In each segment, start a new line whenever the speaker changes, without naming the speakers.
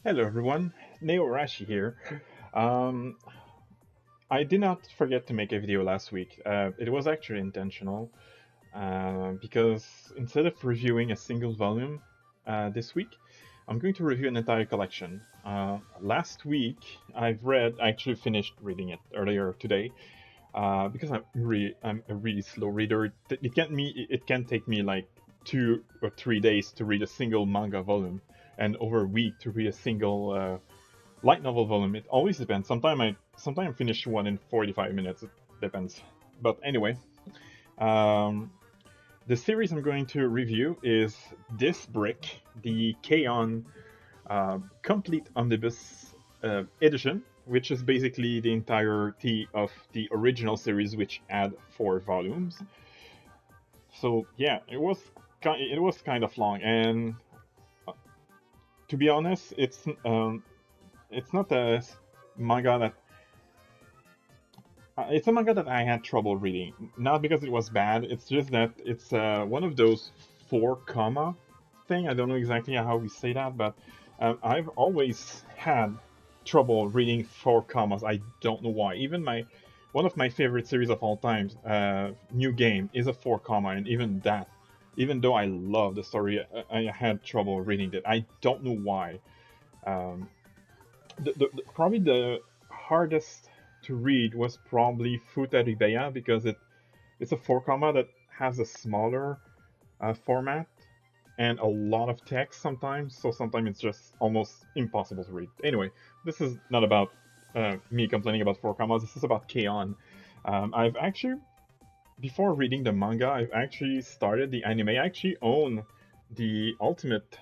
Hello everyone, Neo Rashi here. Um, I did not forget to make a video last week. It was actually intentional because instead of reviewing a single volume this week, I'm going to review an entire collection. Last week, I actually finished reading it earlier today because I'm a really slow reader. It can take me like 2 or 3 days to read a single manga volume, and over a week to read a single light novel volume. It always depends. Sometimes I finish one in 45 minutes. It depends. But anyway, um, the series I'm going to review is this brick, the K-On! Complete Omnibus edition, which is basically the entirety of the original series, which had 4 volumes. So yeah, it was kind of long, and uh, to be honest, it's not a manga that it's a manga that I had trouble reading. Not because it was bad. It's just that it's one of those 4 comma thing. I don't know exactly how we say that, but I've always had trouble reading 4 commas. I don't know why. Even my one of my favorite series of all time, New Game, is a 4 comma, and even that, even though I love the story, I had trouble reading it. I don't know why. Um, Probably the hardest to read was probably Futa Ribeya because it's a 4 comma that has a smaller format and a lot of text sometimes, so sometimes it's just almost impossible to read. Anyway, this is not about me complaining about 4 commas. This is about K-On! I've actually, before reading the manga, I've actually started the anime. I actually own the Ultimate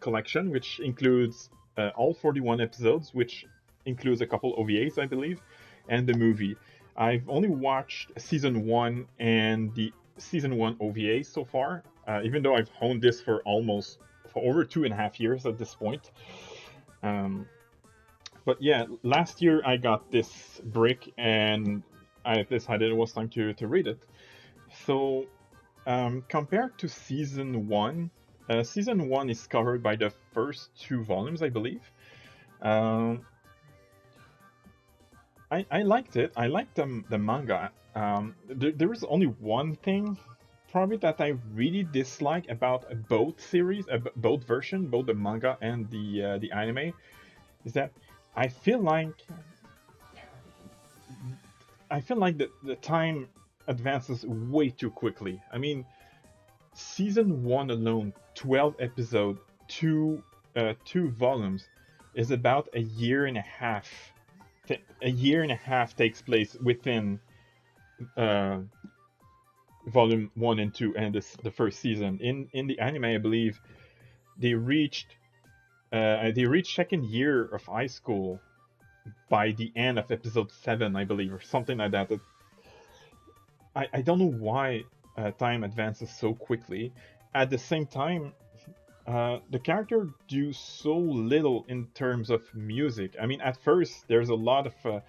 collection, which includes all 41 episodes, which includes a couple OVAs, I believe, and the movie. I've only watched season 1 and the season 1 OVA so far, even though I've owned this for over 2.5 years at this point. Um, but yeah, last year I got this brick and I decided it was time to read it. So, compared to season one is covered by the first 2 volumes, I believe. Um, I liked it. I liked the manga. There was only one thing, probably, that I really dislike about both series, both version, both the manga and the anime, is that I feel like I feel like the time advances way too quickly. I mean, season one alone, 12 episodes, 2 volumes, is about a year and a half. A year and a half takes place within uh, volume one and two and the first season. In the anime, I believe they reached second year of high school by the end of episode 7, I believe, or something like that. I don't know why time advances so quickly. At the same time, the character do so little in terms of music. I mean, at first there's a lot of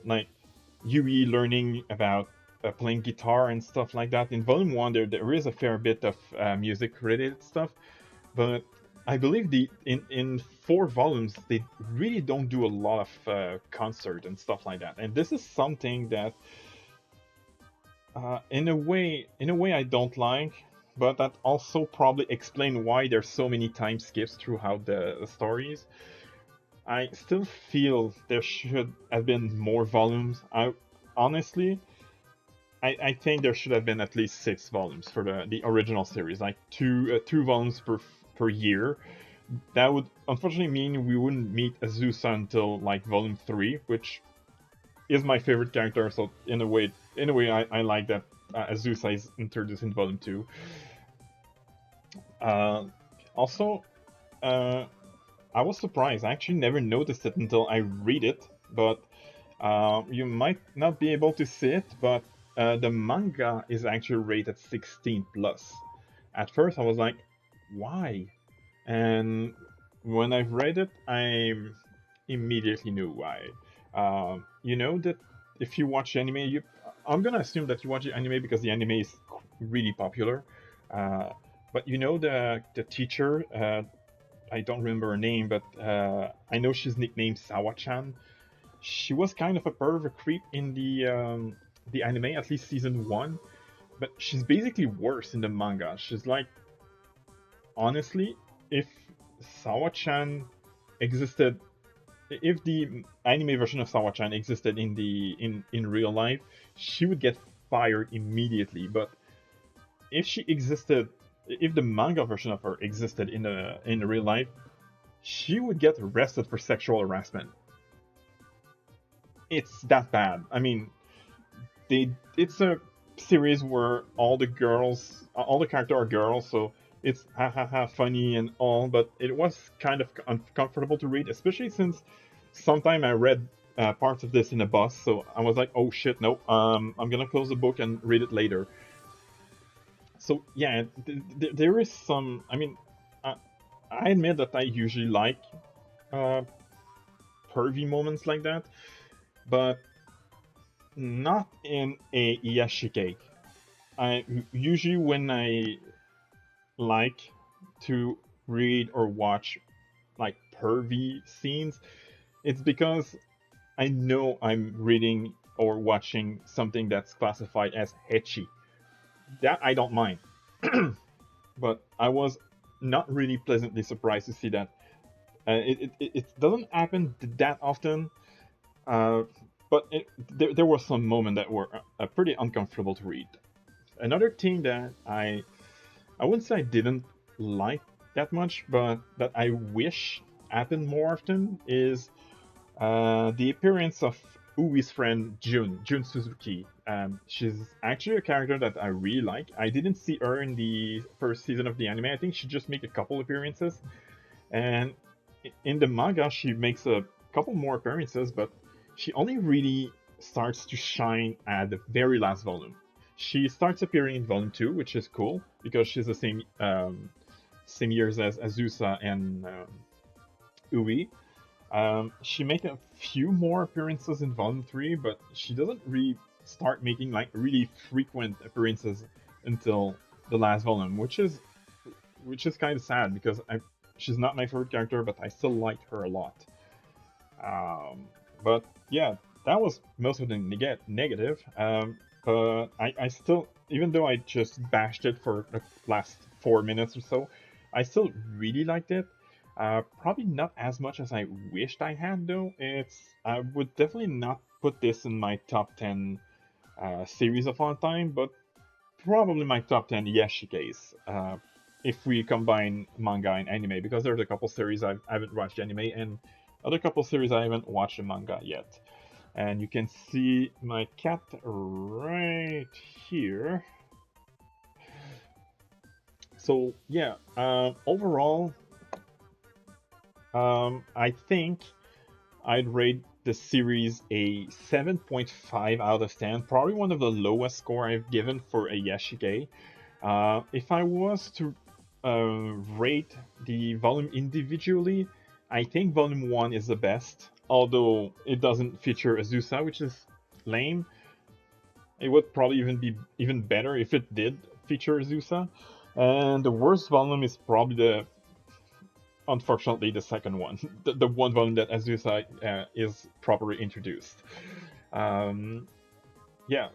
like Yui learning about playing guitar and stuff like that. In Volume One, there is a fair bit of music related stuff, but I believe in 4 volumes they really don't do a lot of concert and stuff like that. And this is something that in a way, I don't like, but that also probably explain why there's so many time skips throughout the stories. I still feel there should have been more volumes. Honestly, I think there should have been at least 6 volumes for the original series, like 2 volumes per year. That would unfortunately mean we wouldn't meet Azusa until like volume 3, which is my favorite character. So I like that Azusa is introduced in volume 2. Uh, Also, uh, I was surprised. I actually never noticed it until I read it, but you might not be able to see it, but the manga is actually rated 16 plus. At first, I was like, why? And when I've read it, I immediately knew why. You know that if you watch anime, I'm gonna assume that you watch the anime because the anime is really popular. Uh, but you know the teacher I don't remember her name, but I know she's nicknamed Sawa-chan. She was kind of a pervert creep in the anime, at least season one, but she's basically worse in the manga. She's like, honestly, if Sawa-chan existed, if the anime version of Sawa-chan existed in real life, she would get fired immediately. But if she existed, if the manga version of her existed in real life, she would get arrested for sexual harassment. It's that bad. I mean, it's a series where all the characters are girls, so it's ha ha ha funny and all, but it was kind of uncomfortable to read, especially since sometime I read parts of this in a bus, so I was like, oh shit, no, I'm gonna close the book and read it later. So yeah, there is some. I mean, I, I admit that I usually like uh, pervy moments like that, but not in a Yashike. I usually when I like to read or watch like pervy scenes, it's because I know I'm reading or watching something that's classified as ecchi. That I don't mind, but I was not really pleasantly surprised to see that. It doesn't happen that often, uh, but there were some moments that were pretty uncomfortable to read. Another thing that I wouldn't say I didn't like that much, but that I wish happened more often is the appearance of Ui's friend Jun Suzuki. She's actually a character that I really like. I didn't see her in the first season of the anime. I think she just made a couple appearances, and in the manga she makes a couple more appearances, but she only really starts to shine at the very last volume. She starts appearing in volume 2, which is cool because she's the same years as Azusa and Ui. She made a few more appearances in Volume 3, but she doesn't really start making like really frequent appearances until the last volume, which is kind of sad because she's not my favorite character, but I still like her a lot. But yeah, that was most of the negative. But I still, even though I just bashed it for the last 4 minutes or so, I still really liked it. Probably not as much as I wished I had, though. I would definitely not put this in my top 10 series of all time, but probably my top 10 Yashikes. If we combine manga and anime, because there's a couple series I haven't watched anime, and other couple series I haven't watched the manga yet. And you can see my cat right here. So yeah, overall, I think I'd rate the series a 7.5 out of 10. Probably one of the lowest score I've given for a Yashige. If I was to rate the volume individually, I think volume 1 is the best. Although it doesn't feature Azusa, which is lame. It would probably even be even better if it did feature Azusa. And the worst volume is probably unfortunately the second one, the one volume that Azusa is properly introduced. Um, yeah,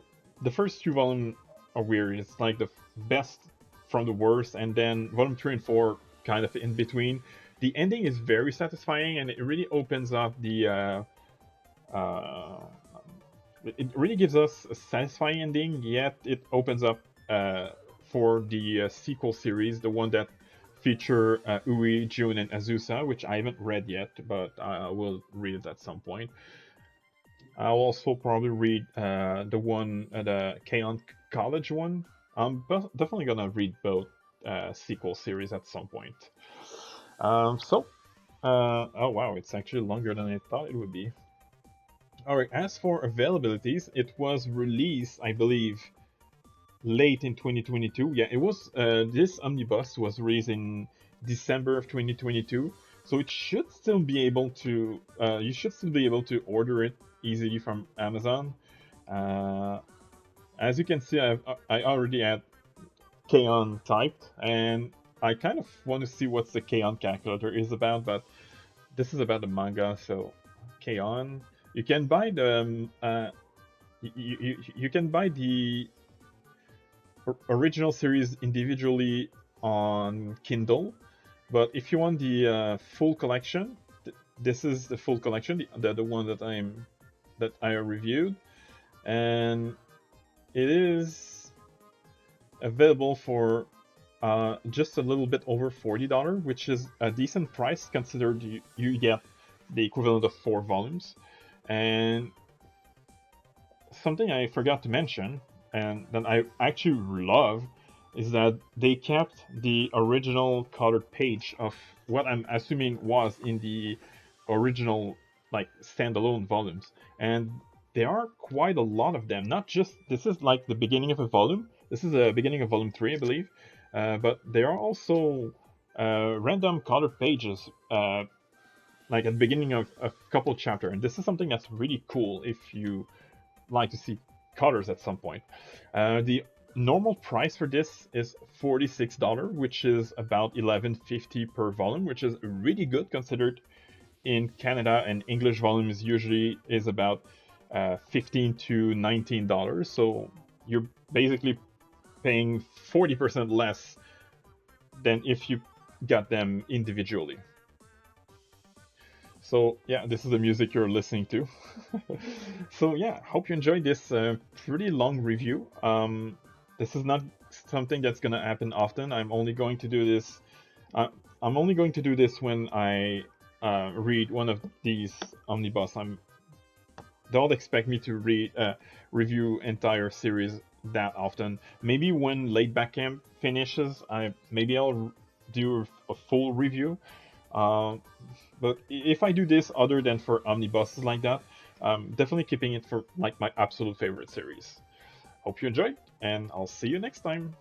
the first two volumes are weird. It's like the best from the worst, and then volume 3 and 4 kind of in between. The ending is very satisfying, and it really opens up uh, it really gives us a satisfying ending. Yet it opens up for the sequel series, the one that feature Ui, Jun, and Azusa, which I haven't read yet, but I will read it at some point. I'll also probably read the one, the K-On! College one. I'm definitely gonna read both sequel series at some point. Oh wow, it's actually longer than I thought it would be. Alright, as for availabilities, it was released, I believe, late in 2022. Yeah, it was. This omnibus was released in December of 2022, so it should still be able to. You should still be able to order it easily from Amazon. As you can see, I already had K-On! Typed, and I kind of want to see what the K-On calculator is about, but this is about the manga, so K-On. You can buy the you can buy the original series individually on Kindle, but if you want the full collection, this is the full collection, the one that I reviewed, and it is available for just a little bit over $40, which is a decent price considered you get the equivalent of 4 volumes. And something I forgot to mention, and that I actually love, is that they kept the original colored page of what I'm assuming was in the original like standalone volumes, and there are quite a lot of them. Not just this is like the beginning of a volume. This is the beginning of volume 3, I believe, but there are also random colored pages. Like at the beginning of a couple chapter, and this is something that's really cool if you like to see colors at some point. The normal price for this is $46, which is about $11.50 per volume, which is really good considered in Canada and English volumes usually is about $15 to $19. So you're basically paying 40% less than if you got them individually. So yeah, this is the music you're listening to. So yeah, hope you enjoyed this pretty long review. This is not something that's gonna happen often. I'm only going to do this. I'm only going to do this when I read one of these omnibus. Don't expect me to review entire series that often. Maybe when Late Back Camp finishes, maybe I'll do a full review. But if I do this other than for omnibuses like that, definitely keeping it for like my absolute favorite series. Hope you enjoyed, and I'll see you next time.